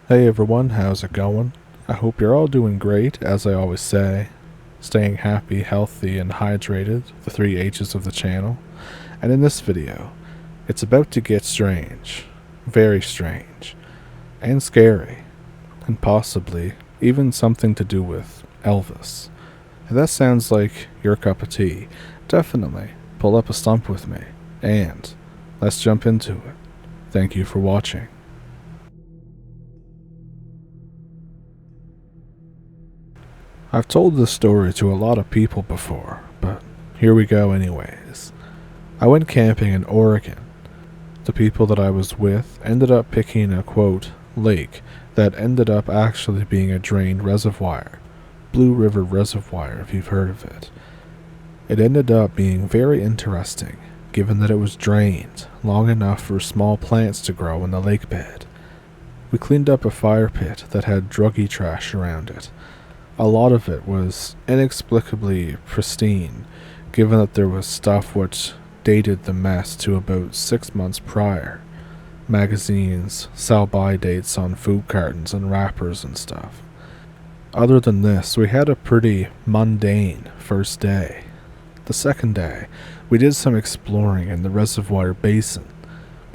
Hey everyone, how's it going? I hope you're all doing great, as I always say. Staying happy, healthy, and hydrated, the three H's of the channel. And in this video, it's about to get strange. Very strange. And scary. And possibly even something to do with Elvis. If that sounds like your cup of tea, definitely pull up a stump with me. And let's jump into it. Thank you for watching. I've told this story to a lot of people before, but here we go anyways. I went camping in Oregon. The people that I was with ended up picking a, quote, lake that ended up actually being a drained reservoir. Blue River Reservoir, if you've heard of it. It ended up being very interesting, given that it was drained long enough for small plants to grow in the lake bed. We cleaned up a fire pit that had druggy trash around it. A lot of it was inexplicably pristine, given that there was stuff which dated the mess to about 6 months prior. Magazines, sell-by dates on food cartons and wrappers and stuff. Other than this, we had a pretty mundane first day. The second day, we did some exploring in the reservoir basin.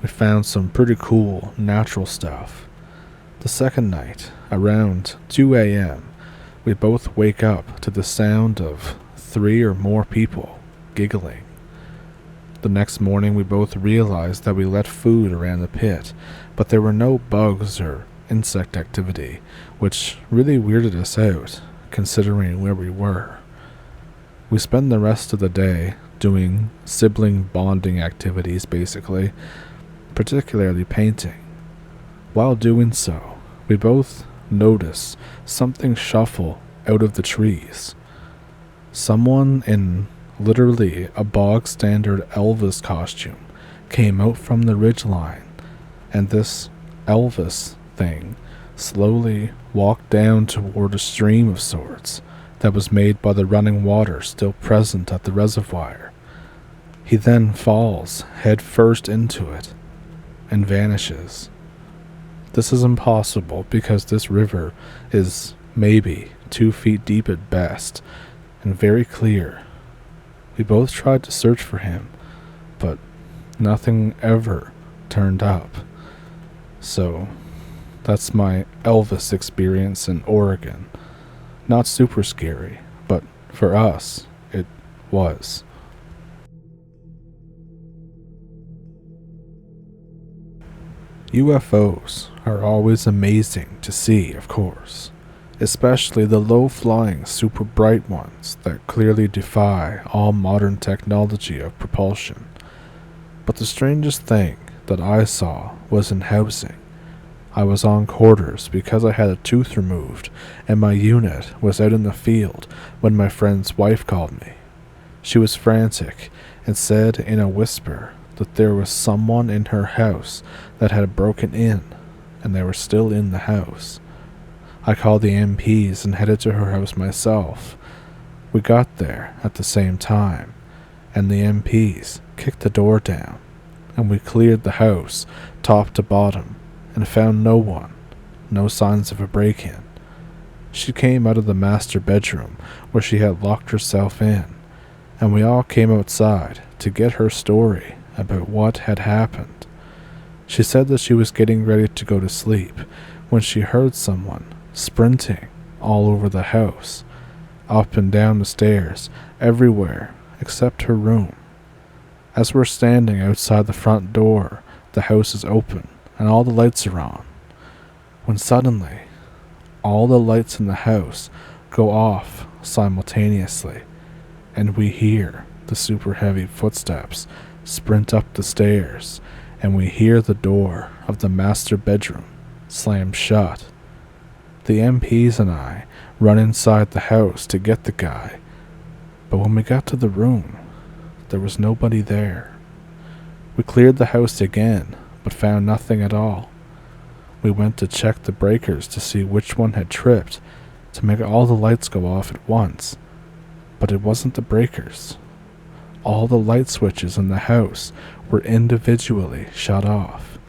We found some pretty cool natural stuff. The second night, around 2 a.m., we both wake up to the sound of 3 or more people giggling. The next morning we both realized that we let food around the pit, but there were no bugs or insect activity, which really weirded us out, considering where we were. We spent the rest of the day doing sibling bonding activities basically, particularly painting. While doing so, we both notice something shuffle out of the trees. Someone in literally a bog standard Elvis costume came out from the ridgeline, and this Elvis thing slowly walked down toward a stream of sorts that was made by the running water still present at the reservoir. He then falls head first into it and vanishes. This is impossible because this river is maybe 2 feet deep at best and very clear. We both tried to search for him, but nothing ever turned up. So that's my Elvis experience in Oregon. Not super scary, but for us, it was. UFOs are always amazing to see, of course, especially the low-flying, super bright ones that clearly defy all modern technology of propulsion. But the strangest thing that I saw was in housing. I was on quarters because I had a tooth removed, and my unit was out in the field when my friend's wife called me. She was frantic and said in a whisper that there was someone in her house that had broken in, and they were still in the house. I called the MPs and headed to her house myself. We got there at the same time, and the MPs kicked the door down, and we cleared the house top to bottom and found no one, no signs of a break-in. She came out of the master bedroom where she had locked herself in, and we all came outside to get her story about what had happened. She said that she was getting ready to go to sleep when she heard someone sprinting all over the house, up and down the stairs, everywhere except her room. As we're standing outside the front door, the house is open and all the lights are on, when suddenly all the lights in the house go off simultaneously, and we hear the super heavy footsteps sprint up the stairs, and we hear the door of the master bedroom slam shut. The MPs and I run inside the house to get the guy, but when we got to the room, there was nobody there. We cleared the house again, but found nothing at all. We went to check the breakers to see which one had tripped to make all the lights go off at once, but it wasn't the breakers. All the light switches in the house were individually shut off.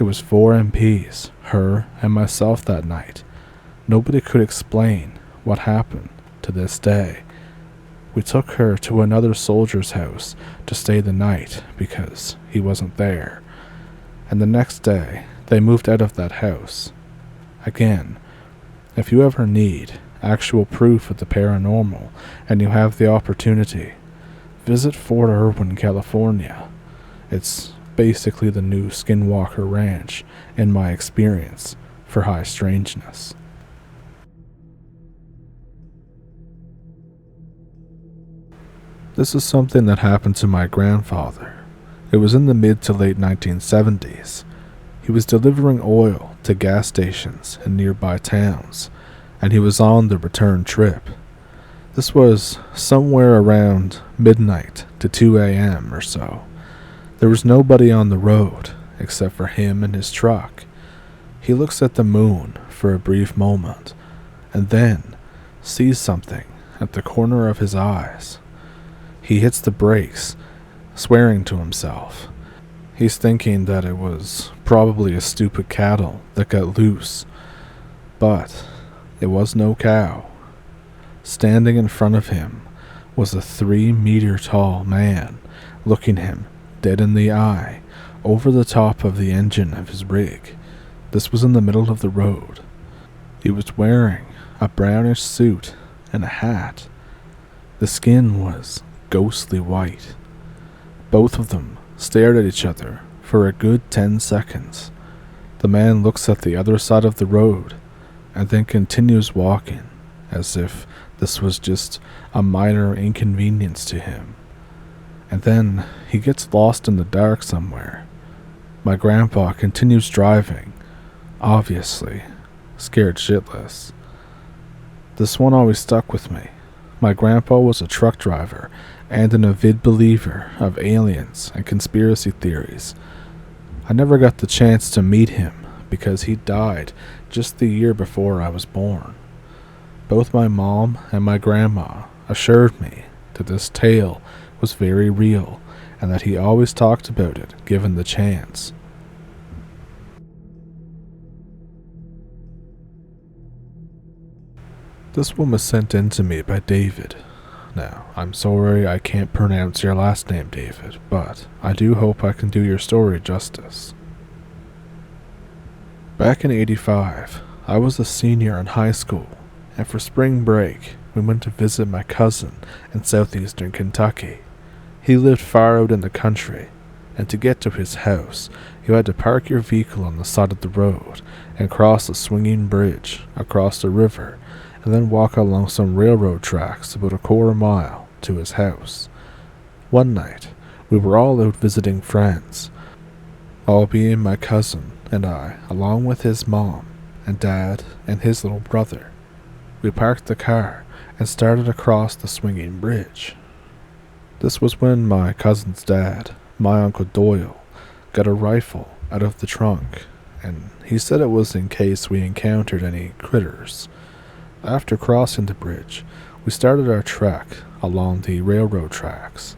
It was 4 MPs, her and myself that night. Nobody could explain what happened to this day. We took her to another soldier's house to stay the night because he wasn't there. And the next day, they moved out of that house. Again, if you ever need actual proof of the paranormal and you have the opportunity, visit Fort Irwin, California. It's basically the new Skinwalker Ranch, in my experience, for high strangeness. This is something that happened to my grandfather. It was in the mid to late 1970s. He was delivering oil to gas stations in nearby towns, and he was on the return trip. This was somewhere around midnight to 2 a.m. or so. There was nobody on the road except for him and his truck. He looks at the moon for a brief moment, and then sees something at the corner of his eyes. He hits the brakes, swearing to himself. He's thinking that it was probably a stupid cattle that got loose, but it was no cow. Standing in front of him was a 3-meter tall man, looking him dead in the eye, over the top of the engine of his rig. This was in the middle of the road. He was wearing a brownish suit and a hat. The skin was ghostly white. Both of them stared at each other for a good 10 seconds. The man looks at the other side of the road and then continues walking as if this was just a minor inconvenience to him. And then he gets lost in the dark somewhere. My grandpa continues driving, obviously scared shitless. This one always stuck with me. My grandpa was a truck driver and an avid believer of aliens and conspiracy theories. I never got the chance to meet him because he died just the year before I was born. Both my mom and my grandma assured me that this tale was very real and that he always talked about it given the chance. This one was sent in to me by David. Now, I'm sorry I can't pronounce your last name, David, but I do hope I can do your story justice. Back in '85, I was a senior in high school, and for spring break, we went to visit my cousin in southeastern Kentucky. He lived far out in the country, and to get to his house, you had to park your vehicle on the side of the road and cross a swinging bridge across the river, and then walk along some railroad tracks about a quarter mile to his house. One night, we were all out visiting friends, all being my cousin and I, along with his mom and dad and his little brother. We parked the car and started across the swinging bridge. This was when my cousin's dad, my Uncle Doyle, got a rifle out of the trunk, and he said it was in case we encountered any critters. After crossing the bridge, we started our trek along the railroad tracks,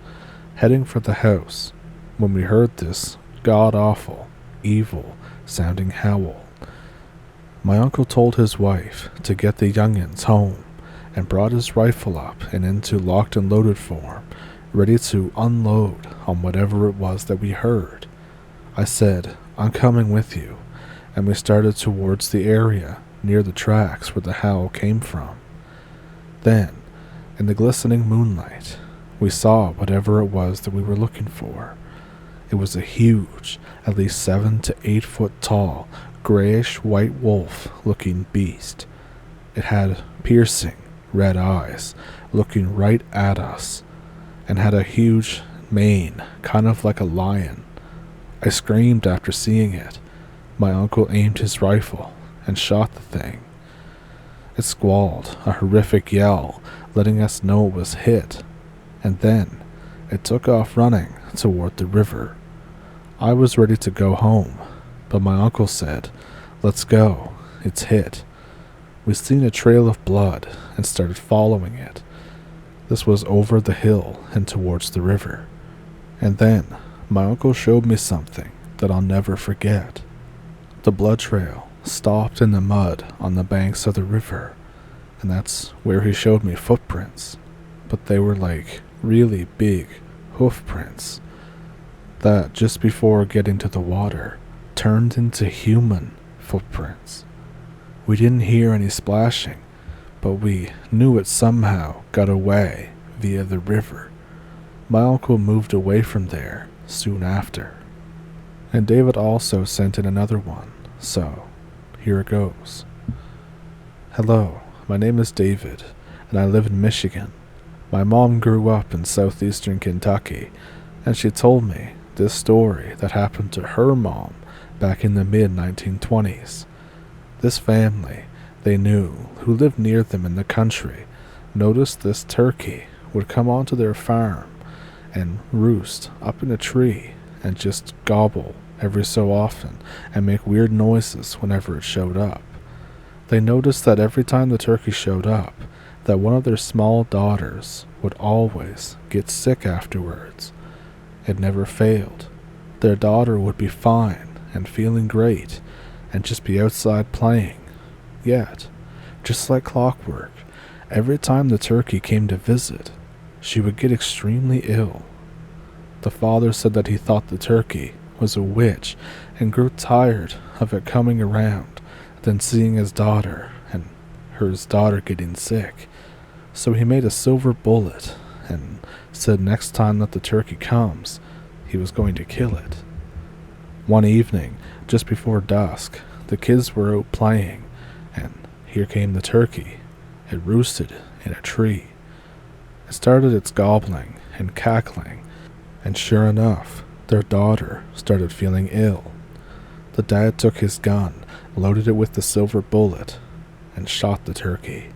heading for the house, when we heard this god-awful, evil-sounding howl. My uncle told his wife to get the youngins home, and brought his rifle up and into locked and loaded form, ready to unload on whatever it was that we heard. I said, "I'm coming with you," and we started towards the area near the tracks where the howl came from. Then, in the glistening moonlight, we saw whatever it was that we were looking for. It was a huge, at least 7 to 8 foot tall, grayish white wolf-looking beast. It had piercing red eyes, looking right at us, and had a huge mane, kind of like a lion. I screamed after seeing it. My uncle aimed his rifle and shot the thing. It squalled a horrific yell, letting us know it was hit, and then it took off running toward the river. I was ready to go home, but my uncle said, "Let's go, it's hit." We seen a trail of blood and started following it. This was over the hill and towards the river. And then my uncle showed me something that I'll never forget. The blood trail stopped in the mud on the banks of the river, and that's where he showed me footprints, but they were like really big hoof prints that, just before getting to the water, turned into human footprints. We didn't hear any splashing, but we knew it somehow got away via the river. My uncle moved away from there soon after. And David also sent in another one, so here it goes. Hello, my name is David, and I live in Michigan. My mom grew up in southeastern Kentucky, and she told me this story that happened to her mom back in the mid-1920s. This family they knew, who lived near them in the country, noticed this turkey would come onto their farm and roost up in a tree and just gobble every so often and make weird noises whenever it showed up. They noticed that every time the turkey showed up, that one of their small daughters would always get sick afterwards. It never failed. Their daughter would be fine and feeling great and just be outside playing. Yet, just like clockwork, every time the turkey came to visit, she would get extremely ill. The father said that he thought the turkey was a witch and grew tired of it coming around, then seeing his daughter and his daughter getting sick. So he made a silver bullet and said next time that the turkey comes, he was going to kill it. One evening, just before dusk, the kids were out playing, and here came the turkey. It roosted in a tree. It started its gobbling and cackling, and sure enough, their daughter started feeling ill. The dad took his gun, loaded it with the silver bullet, and shot the turkey.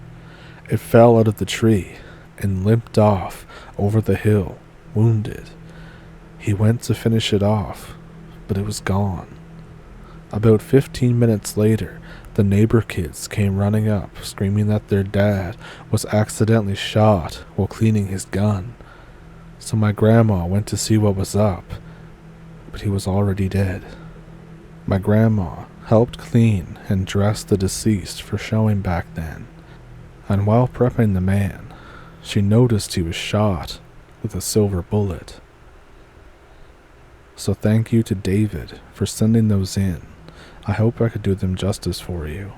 It fell out of the tree and limped off over the hill, wounded. He went to finish it off, but it was gone. About 15 minutes later, the neighbor kids came running up, screaming that their dad was accidentally shot while cleaning his gun. So my grandma went to see what was up, but he was already dead. My grandma helped clean and dress the deceased for showing back then, and while prepping the man, she noticed he was shot with a silver bullet. So thank you to David for sending those in. I hope I could do them justice for you.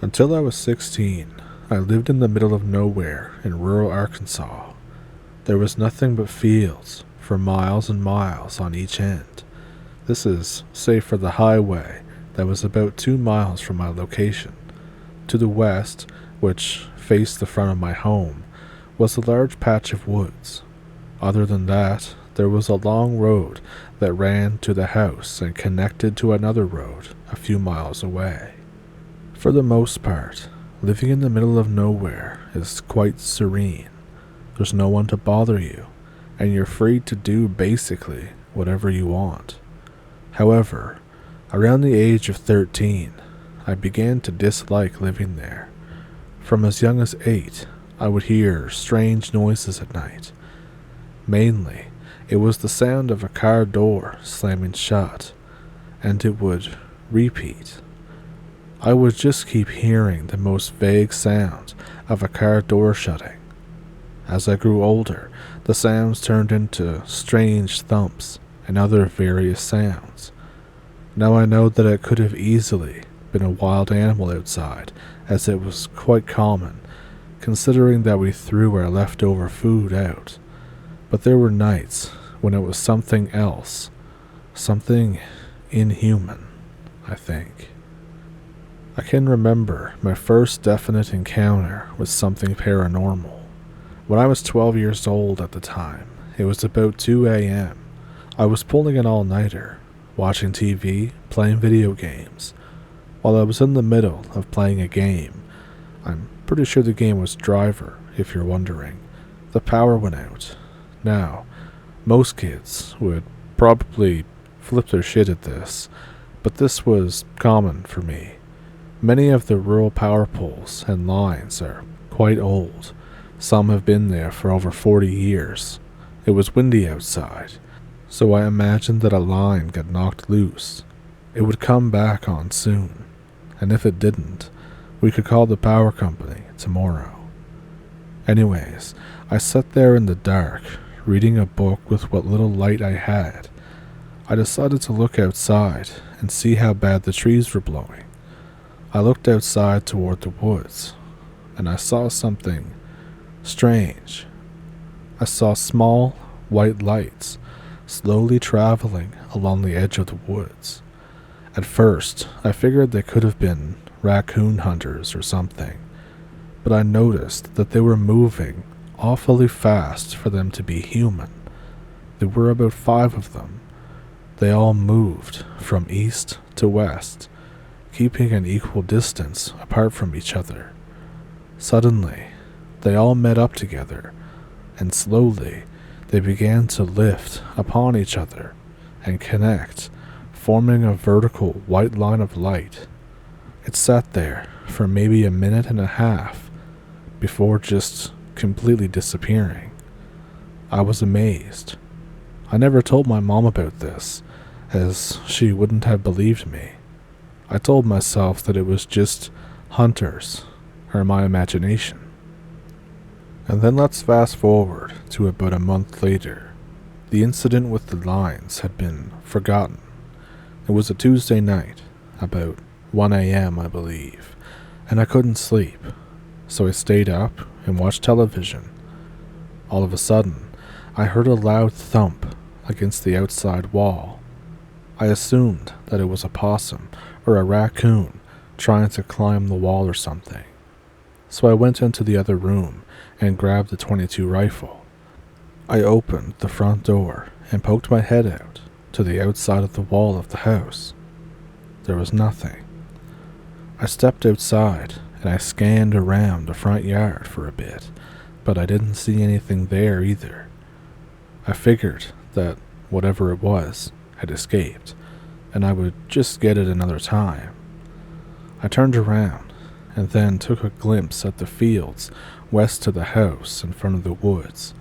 Until I was 16, I lived in the middle of nowhere in rural Arkansas. There was nothing but fields for miles and miles on each end. This is save for the highway that was about 2 miles from my location. To the west, which faced the front of my home, was a large patch of woods. Other than that, there was a long road that ran to the house and connected to another road a few miles away. For the most part, living in the middle of nowhere is quite serene. There's no one to bother you, and you're free to do basically whatever you want. However, around the age of 13, I began to dislike living there. From as young as 8, I would hear strange noises at night. Mainly, it was the sound of a car door slamming shut, and it would repeat. I would just keep hearing the most vague sound of a car door shutting. As I grew older, the sounds turned into strange thumps and other various sounds. Now I know that it could have easily been a wild animal outside, as it was quite common, considering that we threw our leftover food out. But there were nights when it was something else, something inhuman, I think. I can remember my first definite encounter with something paranormal. When I was 12 years old at the time, it was about 2 a.m. I was pulling an all-nighter, watching TV, playing video games. While I was in the middle of playing a game, I'm pretty sure the game was Driver, if you're wondering, the power went out. Now, most kids would probably flip their shit at this, but this was common for me. Many of the rural power poles and lines are quite old. Some have been there for over 40 years, It was windy outside, so I imagined that a line got knocked loose. It would come back on soon, and if it didn't, we could call the power company tomorrow. Anyways, I sat there in the dark, reading a book with what little light I had. I decided to look outside and see how bad the trees were blowing. I looked outside toward the woods, and I saw something strange. I saw small, white lights slowly traveling along the edge of the woods. At first, I figured they could have been raccoon hunters or something, but I noticed that they were moving awfully fast for them to be human. There were about 5 of them. They all moved from east to west, keeping an equal distance apart from each other. Suddenly, they all met up together, and slowly they began to lift upon each other and connect, forming a vertical white line of light. It sat there for maybe a minute and a half before just completely disappearing. I was amazed. I never told my mom about this, as she wouldn't have believed me. I told myself that it was just hunters, or my imagination. And then let's fast forward to about a month later. The incident with the lines had been forgotten. It was a Tuesday night, about 1 a.m. I believe, and I couldn't sleep, so I stayed up and watched television. All of a sudden, I heard a loud thump against the outside wall. I assumed that it was a possum or a raccoon trying to climb the wall or something. So I went into the other room and grabbed the .22 rifle. I opened the front door and poked my head out to the outside of the wall of the house. There was nothing. I stepped outside and I scanned around the front yard for a bit, but I didn't see anything there either. I figured that whatever it was had escaped, and I would just get it another time. I turned around and then took a glimpse at the fields west to the house in front of the woods,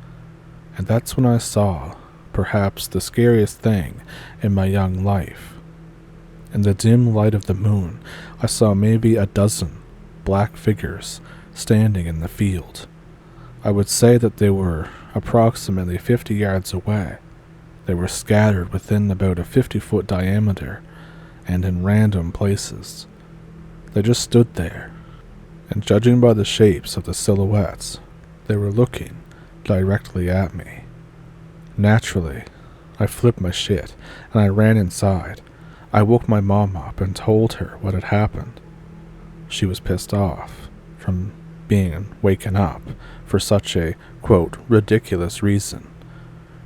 and that's when I saw perhaps the scariest thing in my young life. In the dim light of the moon, I saw maybe a dozen black figures standing in the field. I would say that they were approximately 50 yards away. They were scattered within about a 50-foot diameter and in random places. They just stood there, and judging by the shapes of the silhouettes, they were looking directly at me. Naturally, I flipped my shit and I ran inside. I woke my mom up and told her what had happened. She was pissed off from being waken up for such a, quote, ridiculous reason.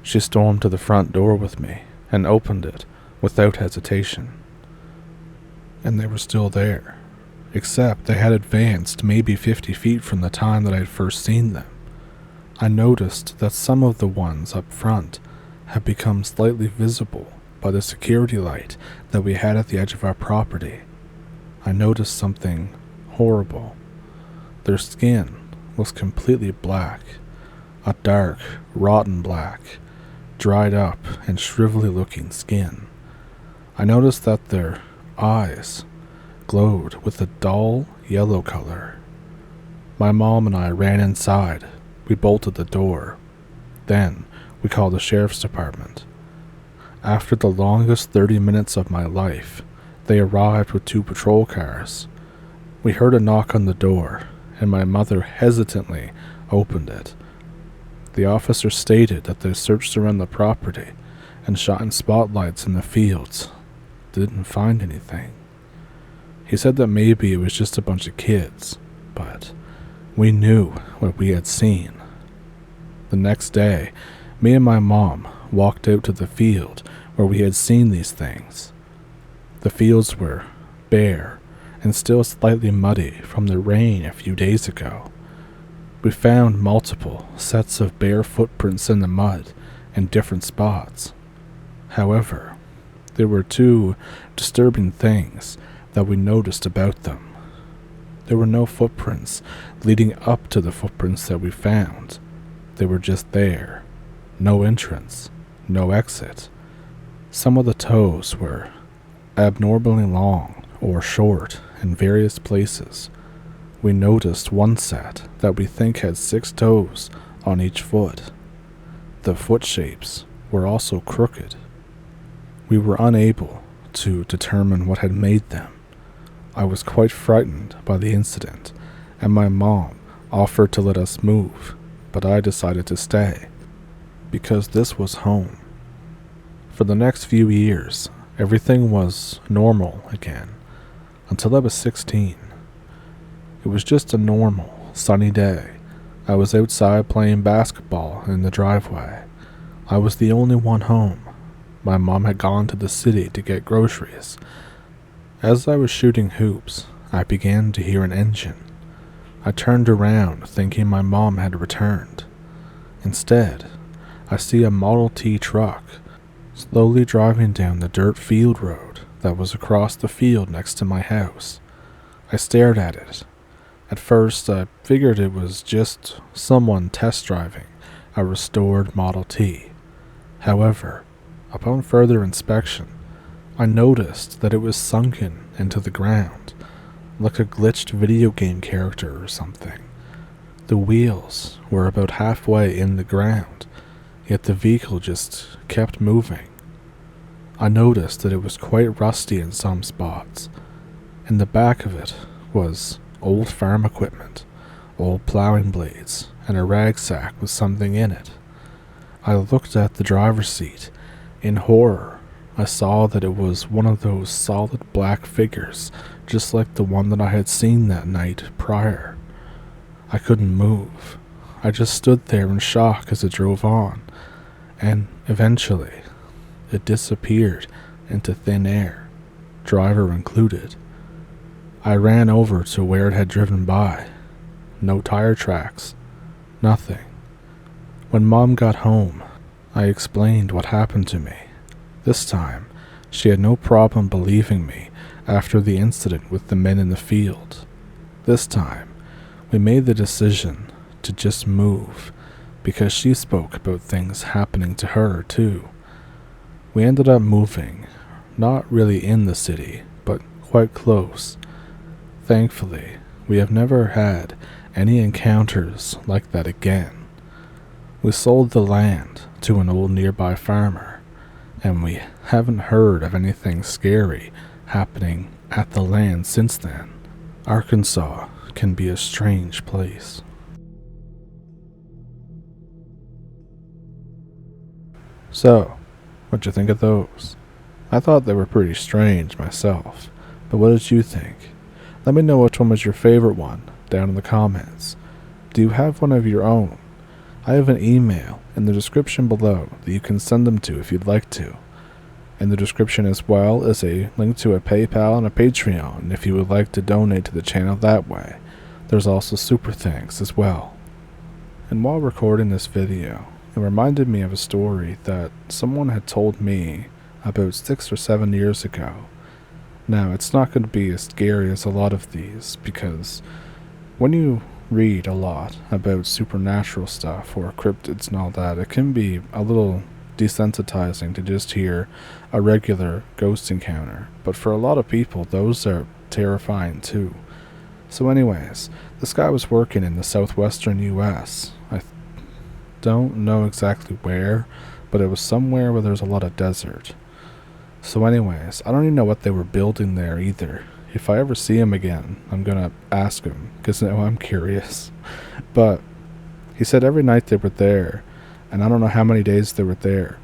She stormed to the front door with me and opened it without hesitation. And they were still there, except they had advanced maybe 50 feet from the time that I had first seen them. I noticed that some of the ones up front had become slightly visible by the security light that we had at the edge of our property. I noticed something horrible. Their skin was completely black, a dark, rotten black, dried up and shrivelly looking skin. I noticed that their eyes glowed with a dull yellow color. My mom and I ran inside. We bolted the door. Then we called the sheriff's department. After the longest 30 minutes of my life, they arrived with 2 patrol cars. We heard a knock on the door, and my mother hesitantly opened it. The officer stated that they searched around the property and shot in spotlights in the fields. They didn't find anything. He said that maybe it was just a bunch of kids, but we knew what we had seen. The next day, me and my mom walked out to the field where we had seen these things. The fields were bare and still slightly muddy from the rain a few days ago. We found multiple sets of bare footprints in the mud in different spots. However, there were 2 disturbing things that we noticed about them. There were no footprints leading up to the footprints that we found. They were just there, no entrance, no exit. Some of the toes were abnormally long or short in various places. We noticed one set that we think had 6 toes on each foot. The foot shapes were also crooked. We were unable to determine what had made them. I was quite frightened by the incident, and my mom offered to let us move, but I decided to stay, because this was home. For the next few years, everything was normal again, until I was 16. It was just a normal, sunny day. I was outside playing basketball in the driveway. I was the only one home. My mom had gone to the city to get groceries. As I was shooting hoops, I began to hear an engine. I turned around, thinking my mom had returned. Instead, I see a Model T truck slowly driving down the dirt field road that was across the field next to my house. I stared at it. At first, I figured it was just someone test driving a restored Model T. However, upon further inspection, I noticed that it was sunken into the ground, like a glitched video game character or something. The wheels were about halfway in the ground, yet the vehicle just kept moving. I noticed that it was quite rusty in some spots. In the back of it was old farm equipment, old plowing blades, and a rag sack with something in it. I looked at the driver's seat. In horror, I saw that it was one of those solid black figures, just like the one that I had seen that night prior. I couldn't move. I just stood there in shock as it drove on, and eventually, it disappeared into thin air, driver included. I ran over to where it had driven by. No tire tracks. Nothing. When Mom got home, I explained what happened to me. This time, she had no problem believing me after the incident with the men in the field. This time, we made the decision to just move, because she spoke about things happening to her too. We ended up moving, not really in the city, but quite close. Thankfully, we have never had any encounters like that again. We sold the land to an old nearby farmer, and we haven't heard of anything scary happening at the land since then. Arkansas can be a strange place. So, what'd you think of those? I thought they were pretty strange myself, but what did you think? Let me know which one was your favorite one down in the comments. Do you have one of your own? I have an email in the description below that you can send them to if you'd like to. In the description as well is a link to a PayPal and a Patreon if you would like to donate to the channel that way. There's also super thanks as well. And while recording this video, it reminded me of a story that someone had told me about 6 or 7 years ago. Now, it's not going to be as scary as a lot of these, because when you read a lot about supernatural stuff or cryptids and all that, it can be a little desensitizing to just hear a regular ghost encounter. But for a lot of people, those are terrifying too. So anyways, this guy was working in the southwestern US. I don't know exactly where, but it was somewhere where there's a lot of desert. So anyways, I don't even know what they were building there either. If I ever see him again, I'm gonna ask him, because now I'm curious. But he said every night they were there, and I don't know how many days they were there,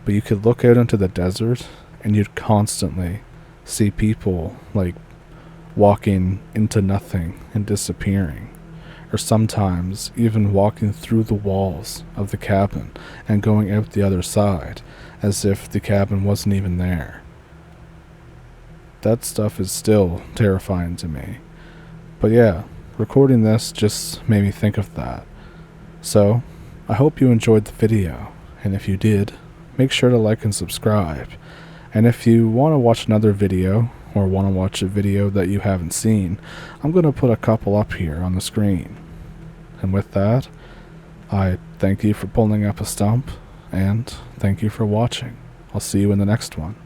but you could look out into the desert, and you'd constantly see people, like, walking into nothing and disappearing. Or sometimes even walking through the walls of the cabin and going out the other side, as if the cabin wasn't even there. That stuff is still terrifying to me. But yeah, recording this just made me think of that. So, I hope you enjoyed the video, and if you did, make sure to like and subscribe. And if you want to watch another video, or want to watch a video that you haven't seen, I'm going to put a couple up here on the screen. And with that, I thank you for pulling up a stump, and thank you for watching. I'll see you in the next one.